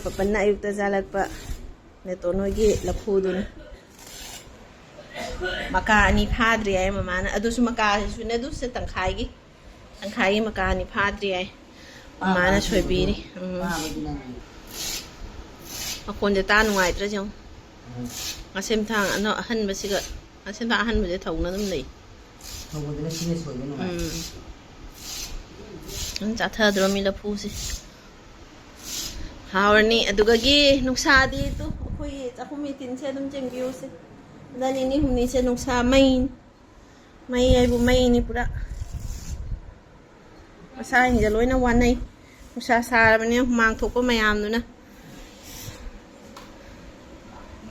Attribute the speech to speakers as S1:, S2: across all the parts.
S1: Papan na ayukta jalak pa. Neto nogi lapudun. Maka ni padri ay mamana. Ado su maka su ne du se tangkai maka ni padri ay. Mamana soybiri. Akon de ta nuai tra jong. Ngasem thang ano ahan ba siga. Ngasem thang ahan ba de thong na dum nei.
S2: Thong ba de sine soy ba no.
S1: Ang chatha dro mi lapu si. Haore ni aduga gi nungsa dito. Ako'y ako mitin siya dum jeng view si. Dani ni humni siya nungsa may ay bumay ni pura. Masahin jaloy na wanay. Nungsa sa niya humang thok pa mayam no na.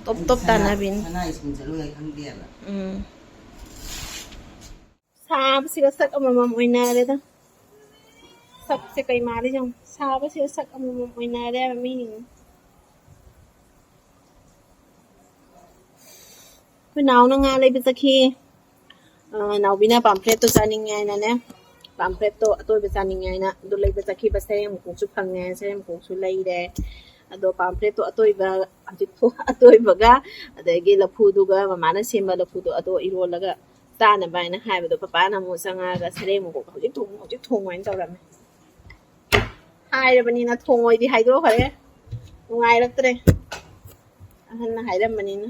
S1: Top tanabin.
S2: Sana is min jaloy ay khangba ba.
S1: Saba siya sak amamam oy na re ta. Sak se kay mari jong. Saba siya sak amamam oy na re mi. Now na nga lay bisaki. Now bina pamphlet to saning ngay na ne. Pamphlet to atoy bisaning ngay na. Do lay bisaki basay mo kung supang ngay say mo kung sulay de. Ado pamphlet to atoy ba atoy baga. Adagi lapudo ga mamana simba lapudo ato irolaga. Tana ba na hai do papa na mo sanga ga sare mo ko hojik thong wan taw ram. Hai ra bani na thong oi di hai do khare. Ngai raktre. Ahan na hai ram bani na.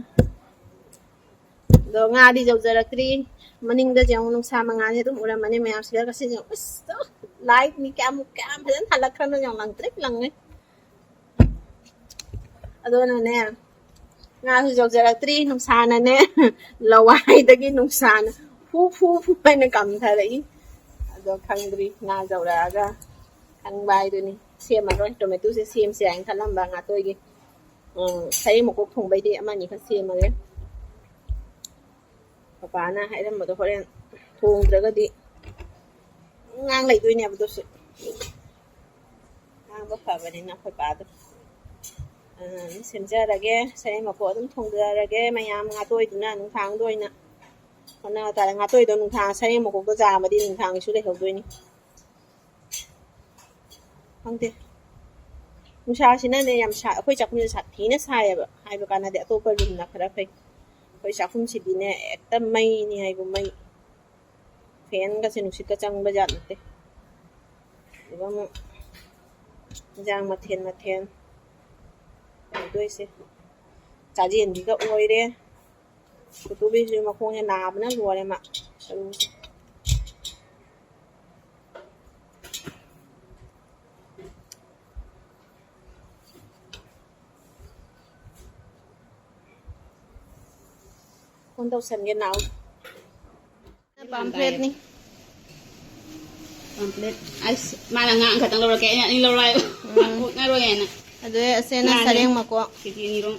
S1: Do nga di jawjarakri maning da jang nung sa mga ni dum ura mani mayam sila kasi jang usto light ni kam phajan halak khano jang lang trip lang ne ado na ne nga su jawjarakri nung sa na ne lawai dagi nung sa na fu pai na kam tharai ado khangdri nga jawraga khangbai do ni siam ma ro tomato se siam se ang thalam ba nga toy gi sai mo ko thong bai di ama ni kha siam ma ge Papa na hay ram do horen thong draga di ngang lai doi ne ba do se ngang ba pa ba ni na khoi pa do sem ja ra ge sai ma ko dum thong ja ra ge mayam nga toi du na nung thang doi na ona ta nga toi do nung thang sai ma ko do ja ma di nung thang su le ho doi ni hang de nung sha sin na ne yam sha khoi chak mi sa thi na sai ba hai ba kana de to pa rum na khara phai Koi sakfum si dine ekta may ni hay gumay fan kasi nungsit ka chang bajan nate diba mo jang mathen doi se chaji ndi ka oi re kutu bi ju ma khong ya na bna lo re ma Kung daw san ginaw. Pamphlet ni.
S3: Pamphlet. Ay, mana nga ang katang loro kaya niya. Ni loro ay. Nga ro yan.
S1: Ado asena sareng mako.
S3: Kiti ni ro.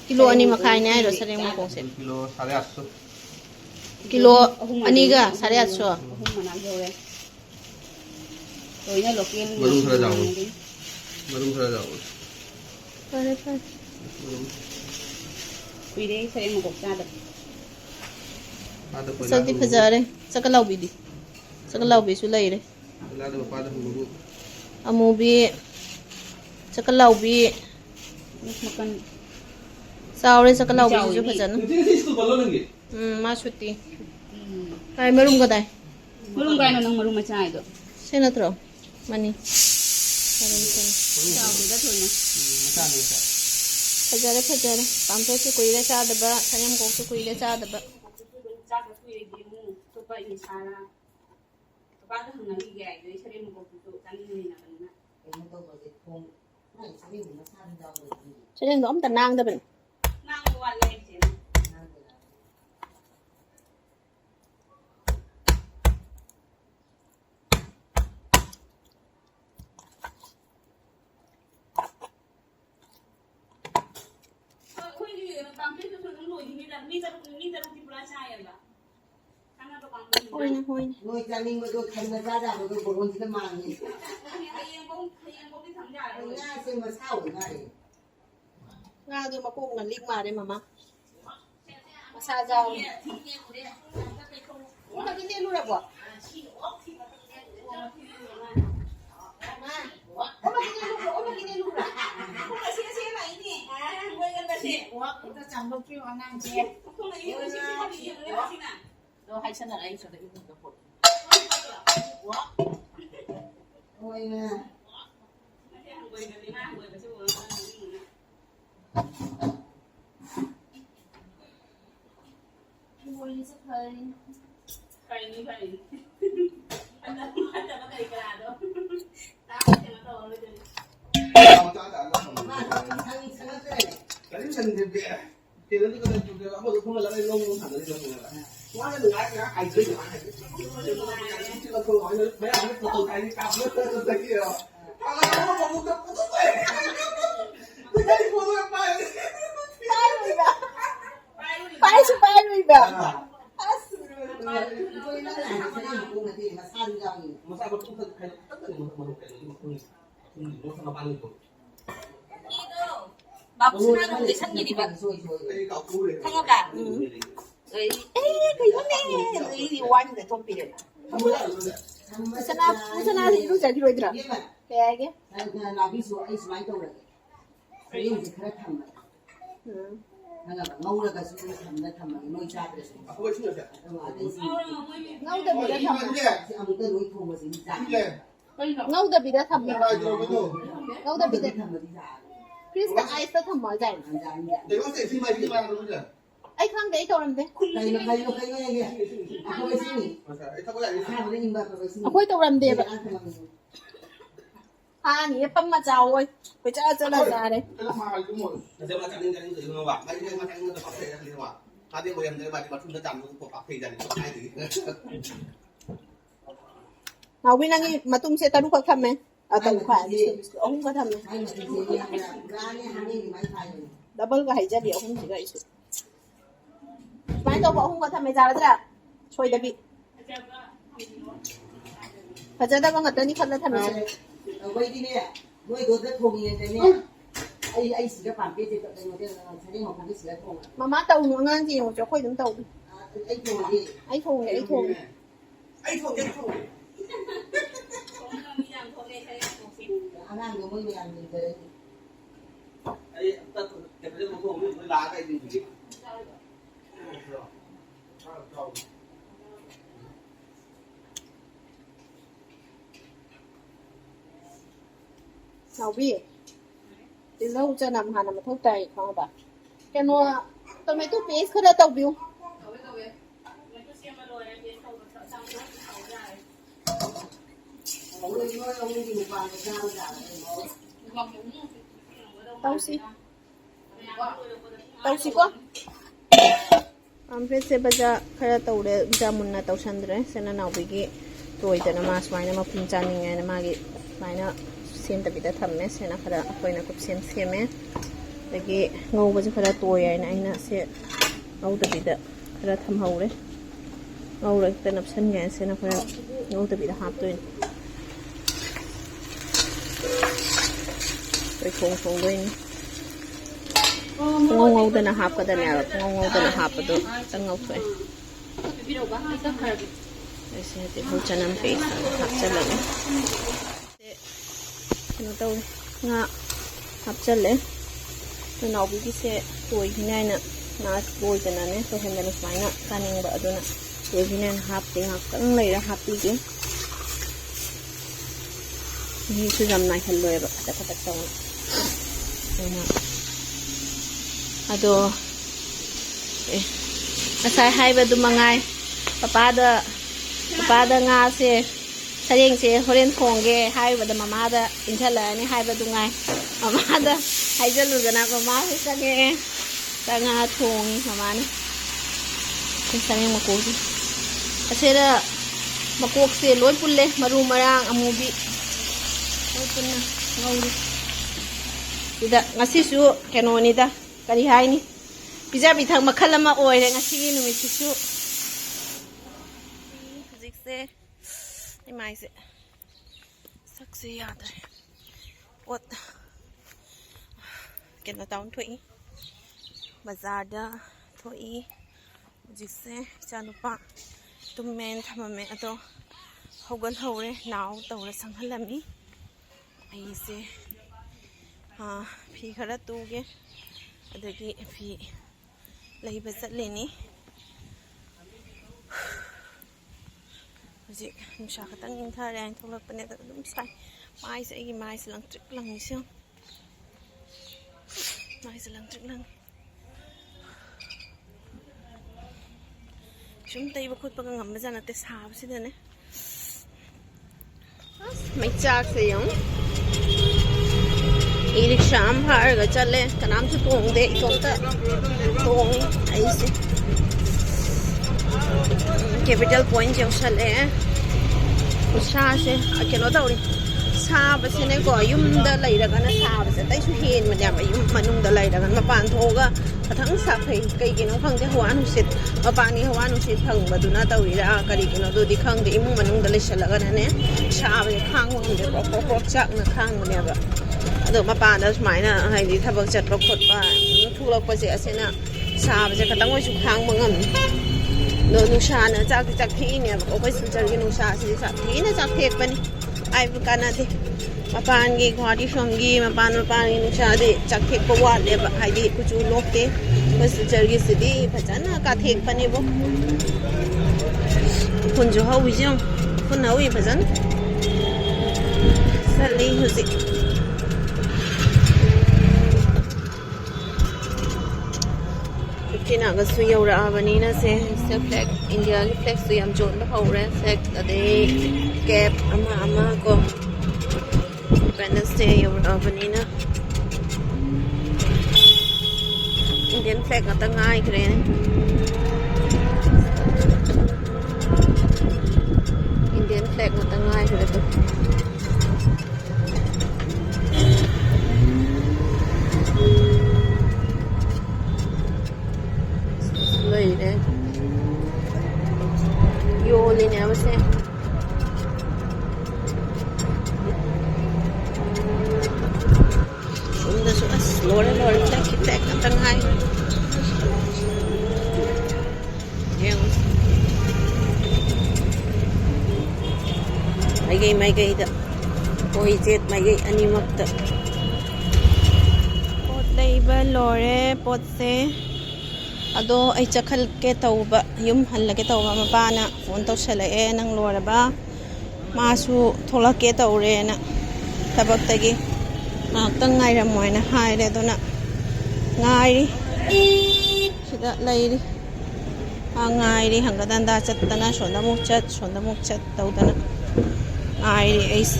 S1: Kilo ani makai na ro sareng mako se.
S2: Kilo 850.
S1: Kilo ani ga 850.
S3: Manag ho re. Toy na local.
S2: Marung sara jaw.
S1: Pare.
S3: Pwede sa mo ko sada.
S1: Sakti phajare. Sakalaw bi di. Sakalaw bi sulai re.
S2: Wala do pa da hugo.
S1: Amu bi sakalaw bi.
S3: Makan.
S1: Saure sakalaw bi ju phajan. Ma chuti. Kai marum ga dai.
S3: Marum ga no nang marum macha ido.
S1: Sena tro. Mani. Sarum sen.
S3: Saw bi da thoina.
S2: Masa ni sa.
S1: Phajare. Pamphlet se koi re cha daba. Sayam ko se koi re cha daba.
S3: Cha ka koi gi mu to pa ni sara. To pa da hang ni ga ai sare mo ko to tani ni na na.
S2: Em to ba de thong. Ai sa ni ma sa ni jaw le.
S1: Sayang dom tanang da ben.
S3: Nang wan le je.
S1: Hoi na.
S2: Ngồi cha ninh mà tôi thành ra ra mà tôi bồn chỉ cái màng này. Nga xem mà sao ở này.
S1: Nga tôi mà cũng là link mà đây mama. Sa rau. Ủa là cái tên luôn được bỏ. Ủa là cái tên luôn
S2: จะจำลูกพี่ว่านั่งเชียร์เราให้ฉันอะไรฉันจะยุ่งกับผมโอ้ยนะโอ้ยสักเลยไปนี่ไปอันนั้นจะมาไกลกระดาษด้วยตาจะมาโตเลยเลย
S4: Tadi saya dia itu kan juga apa tu pun lagi long hang dari long lah. Wah ni luar ya, ai tu ya. Kita tu orang ni, banyak ni foto kai ni kap ni tu tak kira. Kalau mau buka foto kai. Jadi foto apa?
S1: Pai lui ba.
S2: Asum. Tôi nói là cái này cũng là gì mà sao đi đâu nhỉ?
S4: Masa betul tak kai tak tak mau kai ni. Ni sama pan itu.
S3: 밥 사는 우리 상일이 막 상어가
S1: Ê, cái này, cái gì quan để không biết. Sana thì lúc giờ đi rồi đó. Cái cái.
S2: là ví dụ ấy máy đâu rồi. Cái gì thì khá thầm vậy. Là ngâu là cái sự thầm là nuôi cha được.
S4: Aku baca ni saya.
S1: Ngâu được bị đã thầm.
S2: Ông cái nuôi thùng mà gì ra.
S1: Ngâu được bị đã thầm. Ngâu được bị đã
S2: thầm mà đi ra.
S1: Chris ai sẽ thầm mọi giải.
S4: Để con sẽ xin mày đi mà luôn rồi.
S1: Ai khang đấy thôi làm thế.
S2: Cái nó cái nghe kìa. Aku cái gì?
S4: Masa, itu apa lagi?
S2: Sao mà nó nhìn vào cái gì?
S1: Aku itu làm gì vậy? Nhi pam mà giàu ơi. Bây giờ cho là ra đấy.
S4: Kalau mahal tu mul. Saya macam ni jadi tu nama. Lagi saya macam ni tu pakai jadi nama. Tadi aku yang dari batu tu jam tu pakai jadi tu ai tu.
S1: Nào bên này mà tung xe ta đúng không mẹ? À tao khỏe ông có thầm
S2: Ai mà cái gì ra này hàng này máy phải rồi.
S1: double cái hay ra điều không chỉ cái sự. Mai tao bảo không có thầm mày ra là chơi đã bị. Phải ra đâu có ngặt tới không là thầm mày.
S2: Quay đi nè. Nuôi đồ rất thùng như thế nè. Ai xử cái bản kia thì tụi tôi thấy một cái xử thùng.
S1: Mà tàu nó ngang gì một chỗ quay đứng tàu.
S2: Anh thùng gì?
S1: Anh thùng.
S4: Ai thùng cái thùng.
S2: Anh ăn rồi mới về ăn gì thế?
S4: Ai ta cái cái một thùng mới lá cái gì.
S1: Nào biết. Thì lâu cho nằm hà nằm thâu tay không bà. Cái nó tao mấy tụi bé cứ đã tàu biểu.
S2: Ông đi một vài cái sao giả
S1: tàu xí quá. Ampe se baja khara tawde jamunna tawsandre sena nawbigi toidana mas maina ma punchani ngana magi maina sem ta bida thamme sena khara koina kup sem seme dagi ngau baja khara toya ina aina se ngau ta bida khara tham haure ngau ra ta napsan nga sena khara ngau ta bida hap toin tôi khong doin ngau ta na hap ka da na ngau ta na hap do tang ngau fe ऐसे ते हो चनम पे हप चले no तो nga hap chale to naw bi se toy hinai na boy kana ne to hen na smai na kaning ba aduna toy hinan hap te hap kan lai ra hap ti ni su jam nai khal loy ba ta ta ta na ado asai hai ba du mangai papada nga se sareng se horen khongge hai ba da mama da inthala ni hai ba du ngai mama da hai jalu gana mama se sange ta nga thong mama ni se sange mako ji asera makok se loi pulle maru marang amubi loi punna ngauri ida ngasi su keno ni da kari hai ni pizza bi thang makhal ma oi re ngasi gi numit su se ai mai se sak se ya da what kena taun thoi bazar da thoi jise chanupa tummen thamame ato hogan hore naw tawra sanghalami ai se phi khara tu ge adagi fi laiba chatleni hojik nungsa khatang inthare an tholakpane da dum sai mai se agi mai se lang trik lang ni sim mai se lang trik lang chum tai ba khut pa ngam ba jana te sab si da ne mai chak se yong e-rickshaw am harga chale kanam se tong de itomta tong ai se capital point jau chale usa se keno da uri Saba se ne ko yumda lairaga na saba se tai su hen ma ya yum manung da lairaga mapan thoga pathang sa phei kai kino khangde hawa nu sit mapani hawa nu sit phang baduna tawira kari kino do di khangde imung manung da lesalaga na ne saba ye khang ngom de ko chak na khang ma ne ba ado mapan da smai na hai di thabak chat ba khot ba thulak pa se asena saba se khatang oi su khang ma ngam no nu sha na chak thi ne ko kai su char gi nu sha si sa thi na chak thek pani ai bukan de mapan gi khwadi som gi mapan gi nungsa de chak thek pa wa le ba hai di ku chu lok te bas char gi si di phajana ka thek pani bo kun jo hawi jong kun hawi phajan sali huzi Kina ga su yaura abani na se flag India gi flag su yam jon ba haure flag ade cap ama ko Independence Day yaura abani na Indian flag ata ngai kre ne Indian flag ata ngai kre to Yo linya base sunda so as lore flag atang hai yang mai gai da oi jet mai gai animak da pot leiba lore pot se ado ai chakhal ke tauba yum halla ke tauba mapana phone to sala e nang loraba masu thola ke taure na tabak tagi tang ngai ra moina hai re dona ngai sida lairi ngai ri hangadan da chattana sonda muk chat taudana ngai ri ais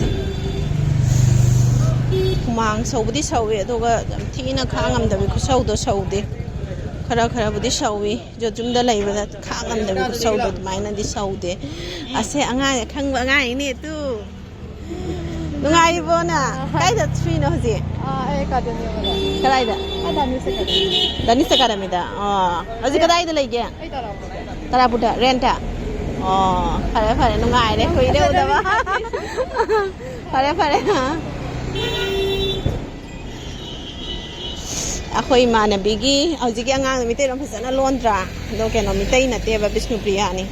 S1: kumang saubudi sawe adoga jam thina khangam da bi khusau do saude khara budi sawi jo jumda laibada khangam da ku sau do maina di saude ase anga khangba anga ni tu nungai bona kai da three no ji
S3: ai ka de ni
S1: kai da dani sakara mi da aji kadai da lege
S3: ai
S1: tara buda renta phare nungai de koi de da ba phare akhoi manabigi aujigi angang mi te rom phasana londra do keno mi tai na te ba Vishnu Priya ni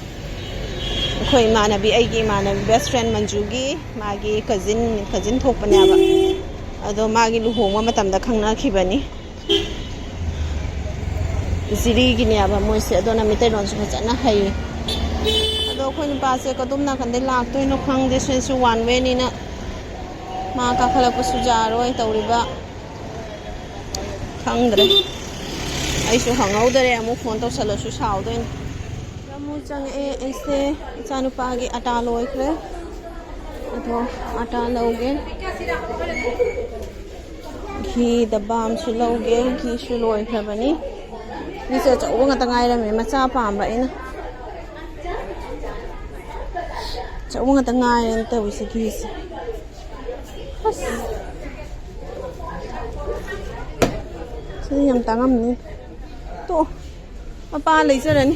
S1: akhoi manabi aigi manabi best friend manjugi magi cousin thokpanya ba ado magi luhongwa matam da khangna khibani ziri gi ne ba moi se ado na mi te ron su phasana hai ado khoi pa se kadum na kan de lak toi no khang de su one way ni na ma ka khala ku su jaroi tawriba khangdre ai su hangau dare amu phone to sala su sau doin ramu chang ese chanu pa gi ata loi kre ato ata loge khi dabam su loge khi su loi khabani ni se chaw nga tangai ra me macha pam ba ina chaw nga tangai en ta wi se khi se yang tangam ni to apa lai jara ni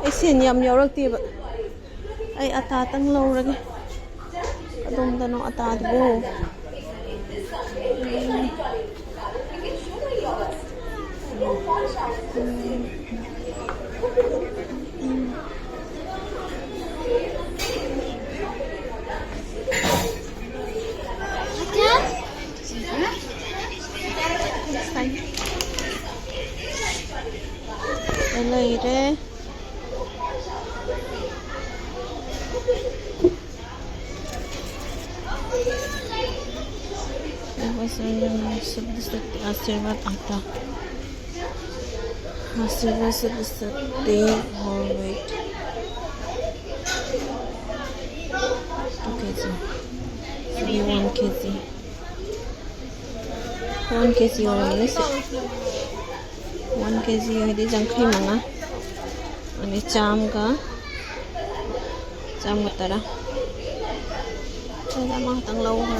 S1: ai sen yam yaurak ti ba ai ata tang lo ra ge adom da no ata bo आशीर्वाद आता आशीर्वाद से सकते और wait 2 kg maybe 1 kg 1 kg or less 1 kg है जंखी मंगा आणि चाम का तरा saya mah tang lau ha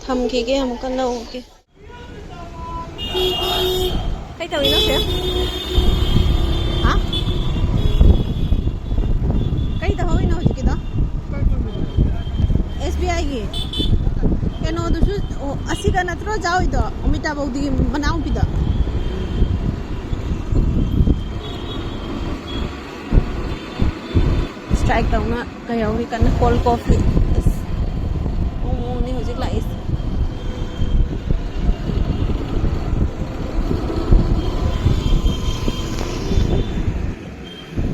S1: thầm khi cái हम con lau kia cái tàu nó sẽ hả cái tàu nó gì kia đó SBI gì cái nó đó chứ asi ka natro jao ito umita bau di manaung pida strike tau na kayaw ri kan cold coffee ni hojik la is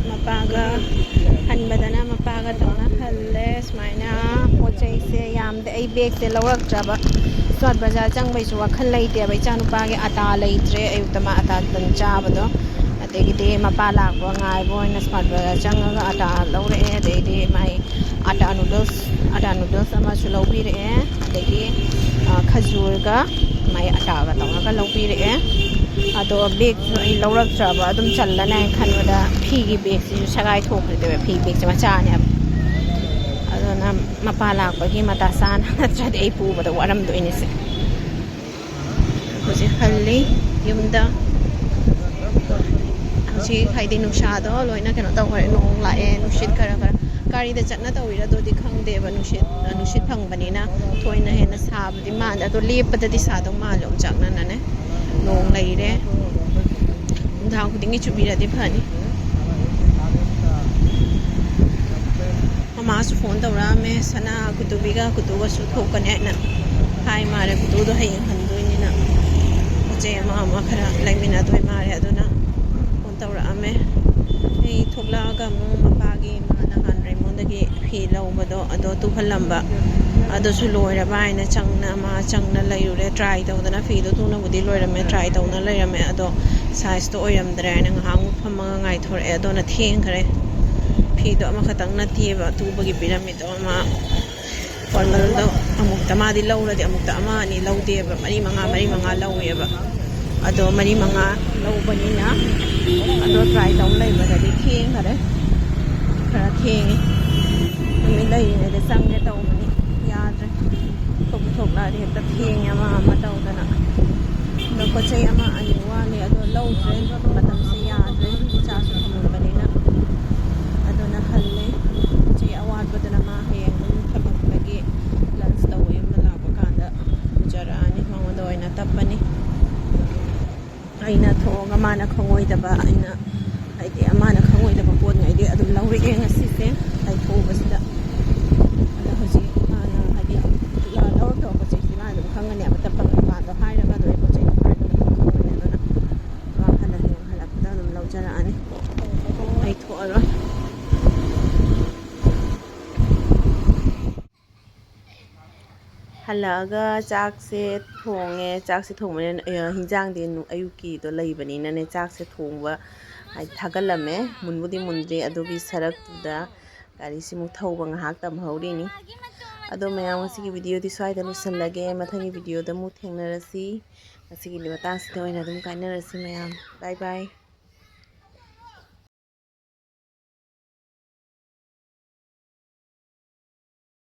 S1: mapaga hanbadana mapaga tau na halle smaina pochai se yamde ai bag se lawrak jaba swat bazaar chang bai su wakhan leite bai chanu pa ge ata leitre ayutama ata ban chabado adegi de mapa lak bo ngai bo na swat bazaar chang ga ata lawre de de mai ata noodles ama su lawbi re adegi khajur ga mai ata ga taw ga lawbi re ado bag su ai lawrak jaba adum challana khanwada phi gi bag su sagai thokre de phi bag ma cha ne adona mapa lakpagi matasan natradi ai pubada waram do inise hoji khalli yumda hoji haidi nusha do loina keno tawre nong lae nushit kara kari da chatna tawira do di khangde ba nushit phangbani na thoina hena sabdi man da to lepada di sa do malom chakna na ne nong leire undang khudingi chubira di phani मासु phone तौरा में सना कुतुबिगा कुतुगा सु थोकने ना हाय मारे कुतुदो हयें हंदोइनी ना जे मा खरा लाइमिना दोय मारे अदुना फोन तौरा में ए थोकला गा मु मपागी माना हान रेमोंदगी फी लौबदो अदो तुहलंबा अदो सु लोयरा बायना चंगना लैरुरे ट्राई तौदना फीदो तुना बुदी लोयरा में ट्राई तौना लैरा में अदो साइज तो ओयरमद्रे ना हांग फमगा ngai थोरे अदो ना थेंग खरे फिदो अमा खतंग नथिबा तुबगी पिरामिड अमा फॉर्मल दो अमुक तमादी लौरदि अमुक तमा नि लौदेबा मरी मंगा लौयेबा अदो मरी मंगा लौबनिना अदो ट्राई तौन लैबदि थेंग खरे खरा थेंग नमी लैने दे संगे तौमनि याद्रे थोकला दे हेक्ता थेंग अमा तौदना दो पचै अमा अनि वाले अदो लौद्रे मतम से याद्रे चासु हमबनिना adona halle je awad badana ma hayeng thabak lagi lunch tawi mala bakanda jara ani mangod oina tapani aina thoga mana khongoi daba aina aide amana khongoi daba pon ngai de adum lawri e ngasi se ai thobasida ada hoji ana hadi la lawr to ko chei ma adum khangani aba tapang pa do haira ga do ko chei ha do khongoi ne dona wa hala heng hala da dum lawjara ani ai tho ara हलागा चाक से थोंगे हिंजांग दे अयुकी तो लैबनी नने चाक से थोंबा आई थागलमे मुनबुदी मुंद्री अदुगी सरक तुदा गाड़ी Simu थौबा ngahak tamhौरिनी अदो मयाम ngasi video दि स्वाइदा लुसलगे मथंगी वीडियो द मु थेंगनरसी ngasi gi limata सी ओइना दum काइनरसी मयाम बाय बाय।